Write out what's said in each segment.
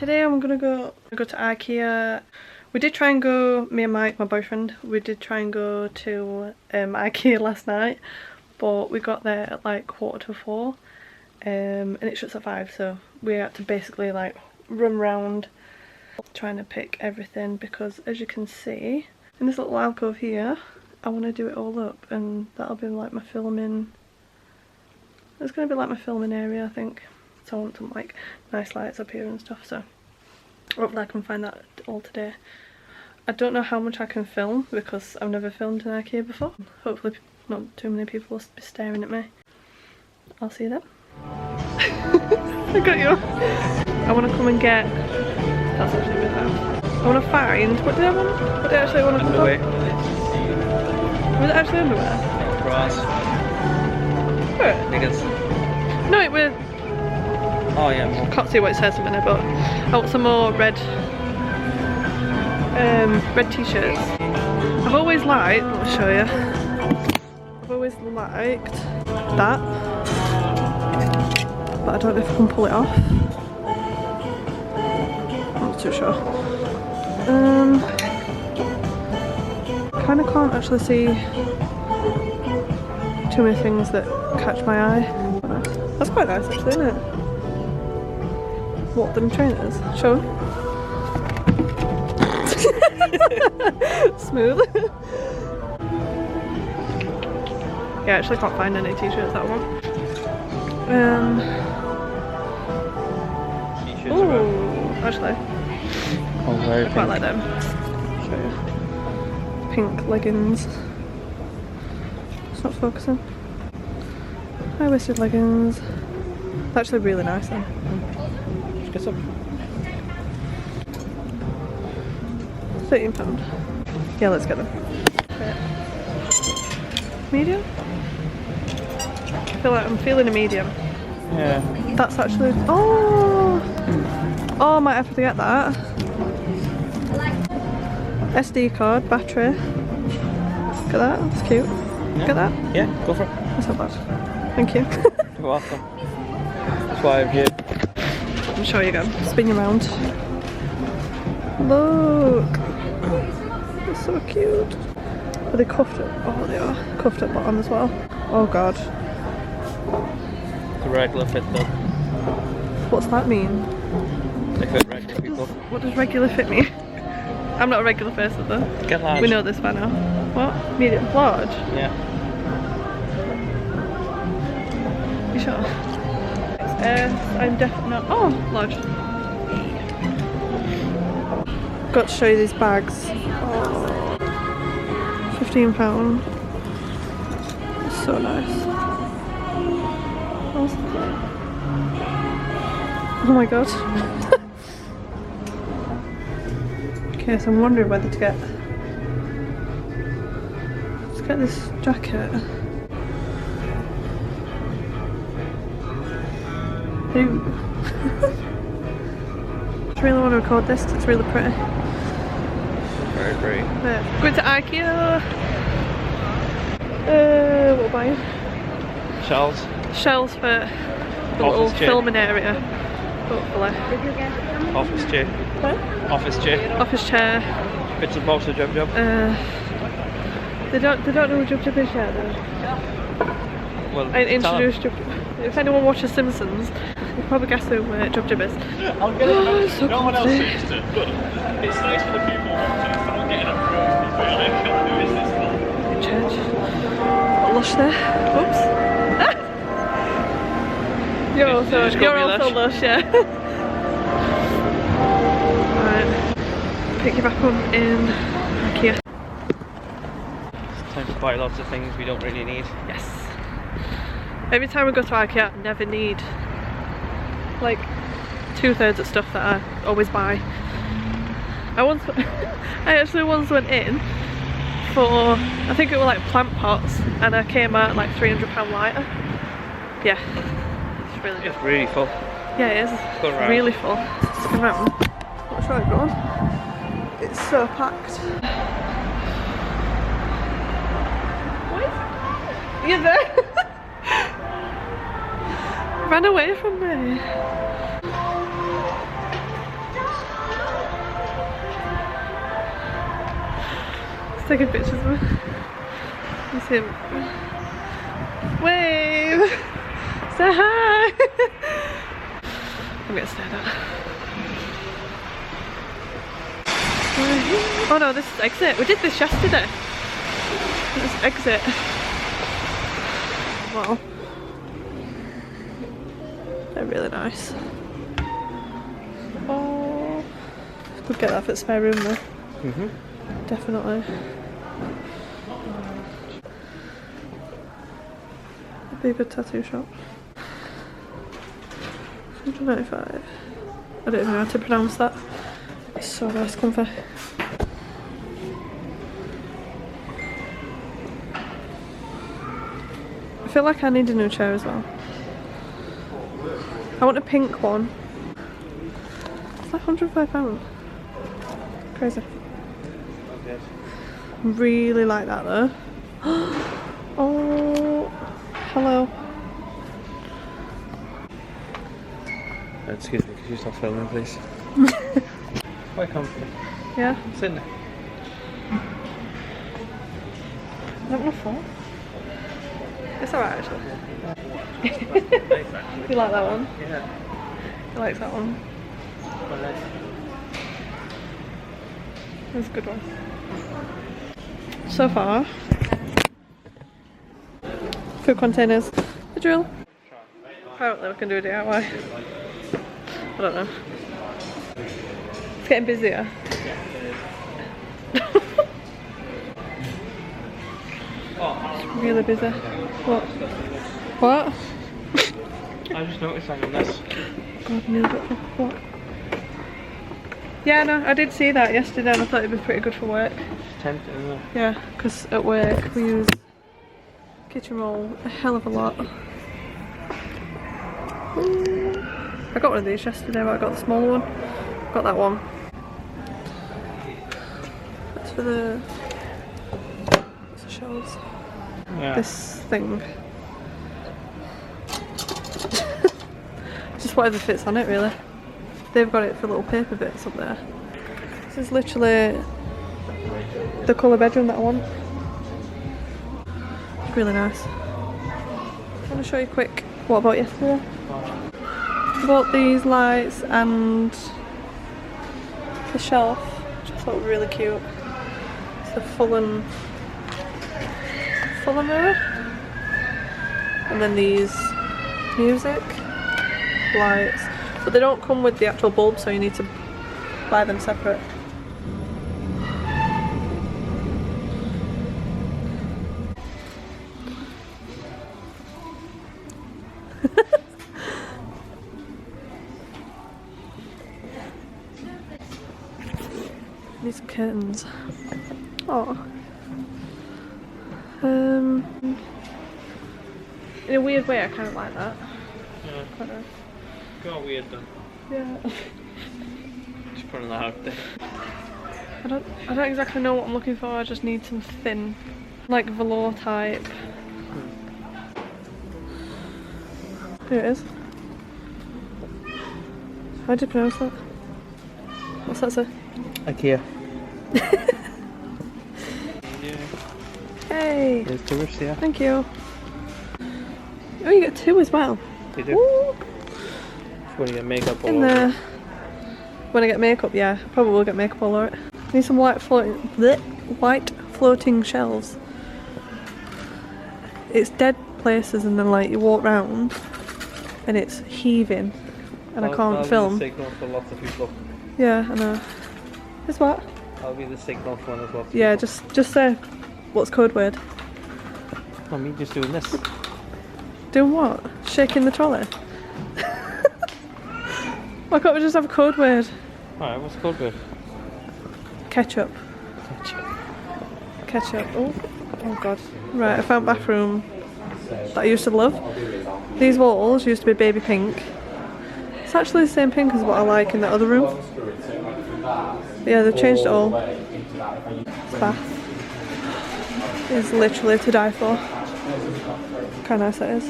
today I'm gonna go to IKEA. We did try and go, me and Mike, my boyfriend, we did try and go to IKEA last night, but we got there at like 4:45, and it shuts at 5, so we had to basically like run round trying to pick everything, because as you can see in this little alcove here, I want to do it all up, and that'll be like my filming. It's going to be like my filming area, I think. So I want some like nice lights up here and stuff, so hopefully I can find that all today. I don't know how much I can film because I've never filmed in IKEA before. Hopefully not too many people will be staring at me. I'll see you then. I got you. I want to come and get... That's actually a bit loud. I want to find... What did I want? What did I actually want to come Underwear. Was it actually underwear? Bras. Where? Niggas. No, it was... Oh yeah, more. Can't see what it says a minute, but I want some more red t-shirts. I've always liked, let me show you. I've always liked that, but I don't know if I can pull it off. I'm not too sure. Kind of can't actually see too many things that catch my eye. That's quite nice actually, isn't it? What, them trainers? Show them. Smooth. Yeah, I actually can't find any t-shirts that I want. T-shirts Ooh, actually. Oh, very I quite like them. Show you. Pink leggings. It's not focusing. High-waisted leggings. They're actually really nice then. Let's get some. £13. Yeah, let's get them. Right. Medium? I feel like I'm feeling a medium. Yeah. That's actually... Oh! Oh, I might have to get that. SD card, battery. Look at that, that's cute. Yeah. Look at that. Yeah, go for it. That's not bad. Thank you. You're welcome. That's why I'm here. I'm sure you go. Spin you around. Look! They're so cute. Are they cuffed up? Oh, they are. Cuffed at bottom as well. Oh god. The regular fit though. What's that mean? They fit regular people. What does regular fit mean? I'm not a regular person though. Get large. We know this by now. What? Medium? Large? Yeah. You sure? I'm definitely not. Oh, large. Got to show you these bags. Oh, £15. It's so nice. Oh my god. Okay, so I'm wondering whether to get. Let's get this jacket. Ooh. I really want to record this because it's really pretty. Very pretty. Right, going to IKEA. What am I buying? Shells. Shells for the little filming area. Hopefully. Office chair. What? Office chair. Office chair. Bits and bobs of Jub Jub. They don't know who Jub Jub is yet though. Well, I introduced Jub Jub. If anyone watches Simpsons, you probably guess who Jub Jub is. I'll get it. So no one else comfy. seems to, but it's nice for the people watching. If I'm not getting approved, it's really who is this now? Church. Got lush there. Oops. You're also lush, yeah. Right. Pick you back up in IKEA. It's time to buy lots of things we don't really need. Yes. Every time we go to IKEA, I never need like 2/3 of stuff that I always buy. I actually once went in for, I think it were like plant pots, and I came out like £300 lighter. Yeah, it's really good. It's really full. Yeah, it is. Go around. Really full. Let's go around. What's right, everyone? It's so packed. You're there? Ran away from me. taking pictures of him. You see him. Wave! Say hi! I'm getting stared at. Oh no, this is exit. We did this yesterday. This is exit. Wow. They're really nice. Oh, could get that for the spare room though. Definitely. It'd be a good tattoo shop. 195. I don't even know how to pronounce that. It's so nice, comfy. I feel like I need a new chair as well. I want a pink one. It's like £105. Crazy. Really like that though. Oh, hello. Excuse me, could you stop filming, please? Quite comfy. Yeah. Sit there. I don't want to fall. It's alright actually. You like that one? Yeah. He likes that one. Quite nice. That's a good one. So far, food containers, the drill. Apparently we can do a DIY. I don't know. It's getting busier. It's really busy. What? What? I just noticed on this. God, no, what? Yeah, no, I did see that yesterday and I thought it'd be pretty good for work. It's tempting, isn't it? Yeah, because at work we use kitchen roll a hell of a lot. I got one of these yesterday, but I got the smaller one. Got that one. That's for the shelves. Yeah. This thing. Just whatever fits on it, really. They've got it for little paper bits up there. This is literally the colour bedroom that I want. It's really nice. I'm going to show you quick what I bought yesterday. I bought these lights and the shelf, which I thought were really cute. It's the Fulham mirror. And then these music lights. But they don't come with the actual bulb, so you need to buy them separate. Need some curtains. Oh. In a weird way, I kind of like that. Yeah. Quite nice. Got weird though. Yeah. Just putting that out there. I don't exactly know what I'm looking for. I just need some thin, like velour type. Here it is. How do you pronounce that? What's that say? IKEA. Hey! There's tourists, yeah. Thank you. Oh, you get two as well. You do. Ooh. If you want to get makeup all In over there. it. When I get makeup, yeah, I probably will get makeup all over it. Need some white floating shelves. It's dead places, and then like you walk round, and it's heaving, and I can't film. That'll be the signal for lots of people. Yeah, I know. It's what? That'll be the signal for lots of people. Yeah, just say what's code word. I mean, just doing this. Doing what? Shaking the trolley? Why can't we just have a code word? Alright, what's the code word? Ketchup. Ketchup. Oh god. Right, I found bathroom that I used to love. These walls used to be baby pink. It's actually the same pink as what I like in the other room. But yeah, they've changed it all. This bath is literally to die for. Look how nice that is.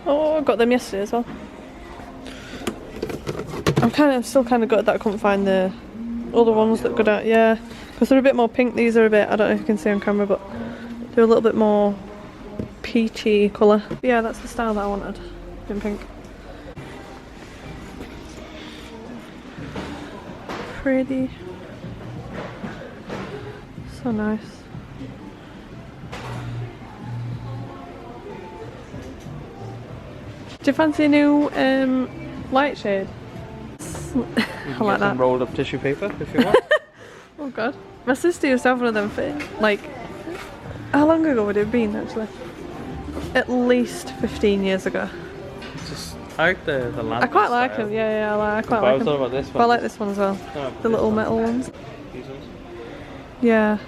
Oh, I got them yesterday as well. I'm still kind of gutted that I couldn't find the other ones look good at, yeah. Because they're a bit more pink. These are a bit, I don't know if you can see on camera, but they're a little bit more peachy colour. Yeah, that's the style that I wanted, in pink. Pretty. So nice. Do you fancy a new light shade? I like that. Some rolled up tissue paper if you want. Oh god. My sister used to have one of them for, like, how long ago would it have been actually? At least 15 years ago. Just out the lamp. I quite like them, yeah, I quite like them. About this one. But I like this one as well. Oh, The little metal ones. These ones. Yeah.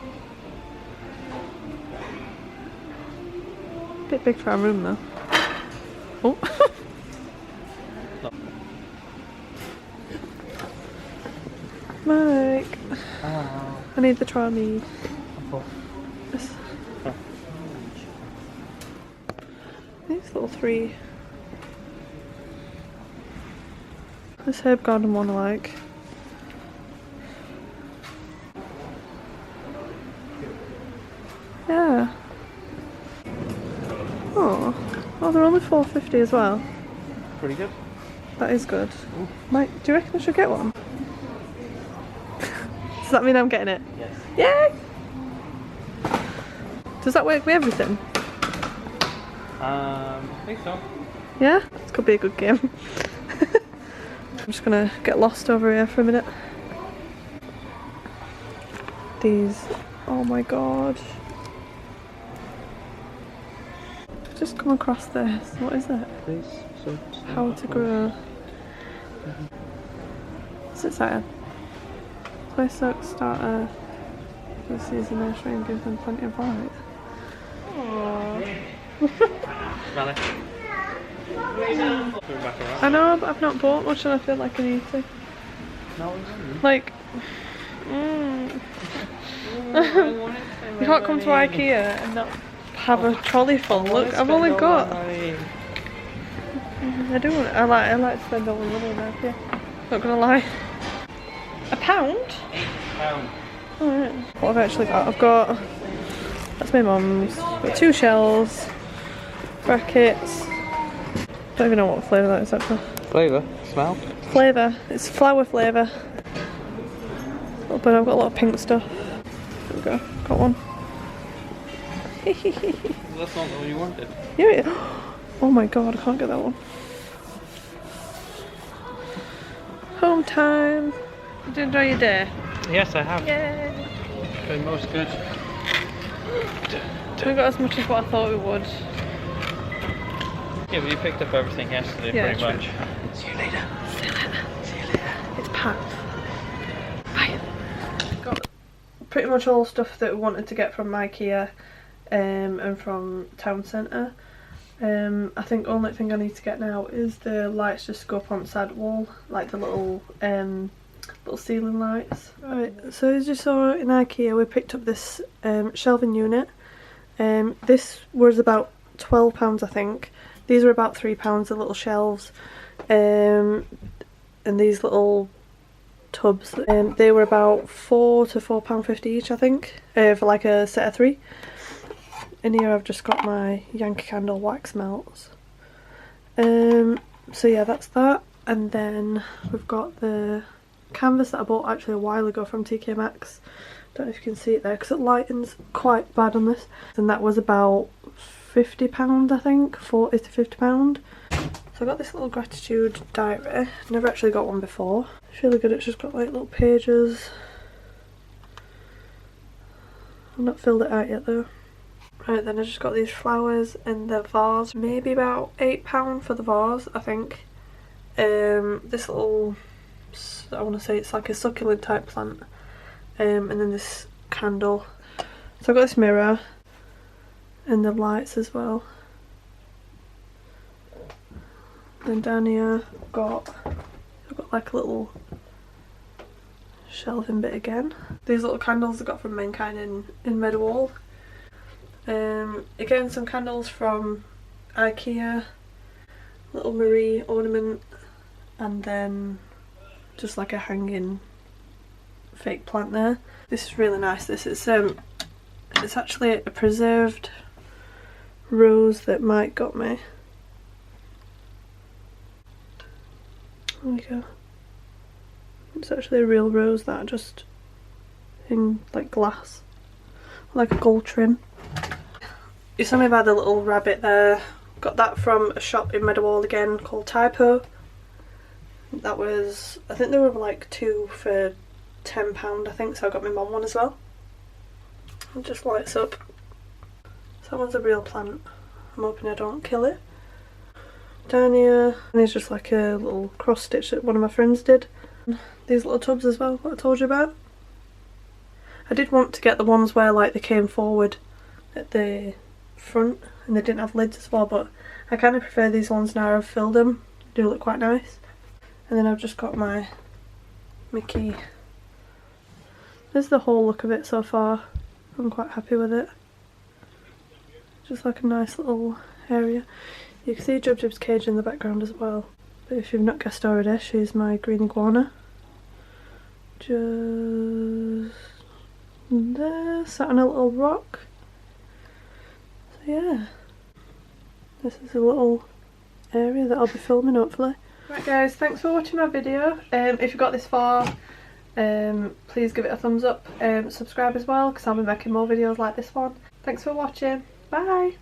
Bit big for our room though. Oh. Mike. Oh. I need the trolley. This. Oh. These little three. This herb garden one I like. Yeah. Oh, they're only $4.50 as well. Pretty good. That is good. Mike, do you reckon I should get one? Does that mean I'm getting it? Yes. Yay! Does that work with everything? I think so. Yeah? This could be a good game. I'm just gonna get lost over here for a minute. These, oh my god. I've just come across this. What is it? Please. How to grow. What's it saying? Play soak starter. This is a nursery and give them plenty of light. Aww. Valley. I know, but I've not bought much and I feel like I need to. No, Like, you can't come to IKEA and not have a trolley full. Look, I've only got. I do. I like to spend all the money in IKEA. Not gonna lie. £1? £8. Alright. What I've actually got? I've got. That's my mum's. I've got 2 shells, brackets. Don't even know what flavour that is actually. Flavour? Smell? Flavour. It's flower flavour. But I've got a lot of pink stuff. There we go. Got one. That's not the one you wanted. Yeah, it is. Oh my god, I can't get that one. Home time. Did you enjoy your day? Yes, I have. Yay! Been most good. We got as much as what I thought we would. Yeah, but you picked up everything yesterday, Yeah, pretty true. much. See you later. See you later. See you later. It's packed. Bye. Got pretty much all stuff that we wanted to get from IKEA and from town centre. I think the only thing I need to get now is the lights just go up on the side wall, like the little ceiling lights. Right, so as you saw in IKEA, we picked up this shelving unit. This was about £12, I think. These are about £3, the little shelves, and these little tubs. They were about £4 to £4.50 each, I think, for like a set of 3. In here I've just got my Yankee Candle wax melts. So yeah, that's that. And then we've got the canvas that I bought actually a while ago from TK Maxx. Don't know if you can see it there because it lightens quite bad on this. And that was about £50, I think, £40 to £50. So I got this little gratitude diary. Never actually got one before. It's really good. It's just got like little pages. I've not filled it out yet though. Right, then I just got these flowers in the vase. Maybe about £8 for the vase, I think. This little, I want to say it's like a succulent type plant. And then this candle. So I got this mirror and the lights as well. Then down here I've got like a little shelving bit again. These little candles I got from Mankind in Meadowall. Again, some candles from IKEA, little Marie ornament, and then just like a hanging fake plant there. This is really nice. This is it's actually a preserved rose that Mike got me. There we go. It's actually a real rose that just in like glass, like a gold trim. You saw me buy the little rabbit there. Got that from a shop in Meadowhall again called Typo. That was, I think they were like 2 for £10 I think, so I got my mum one as well. It just lights up. So that one's a real plant. I'm hoping I don't kill it. Down here, and there's just like a little cross stitch that one of my friends did. These little tubs as well, what I told you about. I did want to get the ones where like they came forward at the front and they didn't have lids as well, but I kind of prefer these ones now. I've filled them, they do look quite nice. And then I've just got my Mickey. There's the whole look of it so far. I'm quite happy with it. Just like a nice little area. You can see Jub Jub's cage in the background as well. But if you've not guessed already, she's my green iguana. Just there, sat on a little rock. So yeah, this is a little area that I'll be filming hopefully. Right guys, thanks for watching my video. If you got this far, please give it a thumbs up. Subscribe as well, because I'll be making more videos like this one. Thanks for watching. Bye!